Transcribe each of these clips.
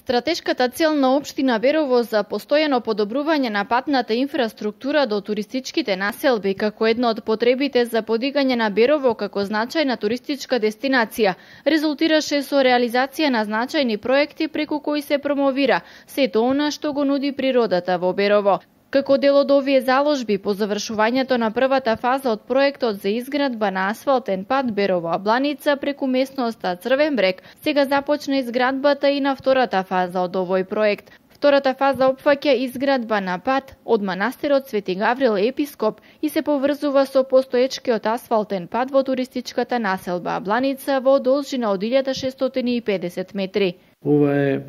Стратешката цел на општина Берово за постојано подобрување на патната инфраструктура до туристичките населби како едно од потребите за подигање на Берово како значајна туристичка дестинација резултираше со реализација на значајни проекти преку кои се промовира сето она што го нуди природата во Берово. Како дел од овие заложби, по завршувањето на првата фаза од проектот за изградба на асфалтен пат Берово-Абланица преку местноста Црвен брег, сега започна изградбата и на втората фаза од овој проект. Втората фаза опфаќа изградба на пат од манастирот Свети Гаврил Епископ и се поврзува со постоечкиот асфалтен пат во туристичката населба Абланица во должина од 1650 метри. Ова е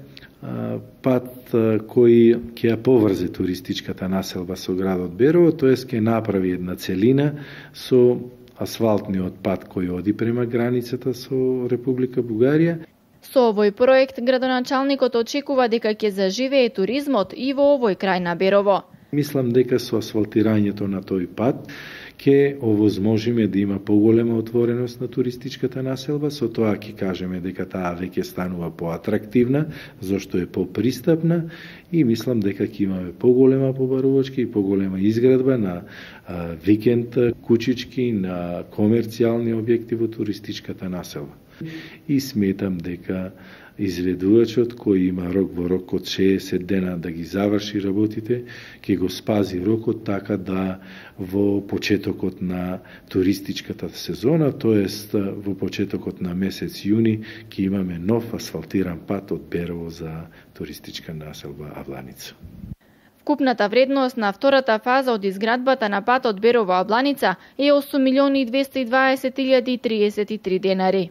пат кој ќе ја поврзе туристичката населба со градот Берово, тоест ќе направи една целина со асфалтниот пат кој оди према границата со Република Бугарија. Со овој проект градоначалникот очекува дека ќе заживее туризмот и во овој крај на Берово. Мислам дека со асфалтирањето на тој пат ќе овозможиме да има поголема отвореност на туристичката населба, со тоа ќе кажеме дека таа веќе станува поатрактивна, зашто е попристапна и мислам дека ќе имаме поголема побарувачка и поголема изградба на викенд кучички, на комерцијални објекти во туристичката населба. И сметам дека изведувачот кој има рок во рок од 60 дена да ги заврши работите, ќе го спази рокот така да во почетокот на туристичката сезона, тоест во почетокот на месец јуни, ќе имаме нов асфалтиран пат од Берово за туристичка населба Абланица. Вкупната вредност на втората фаза од изградбата на патот Берово-Абланица е 8.220.033 денари.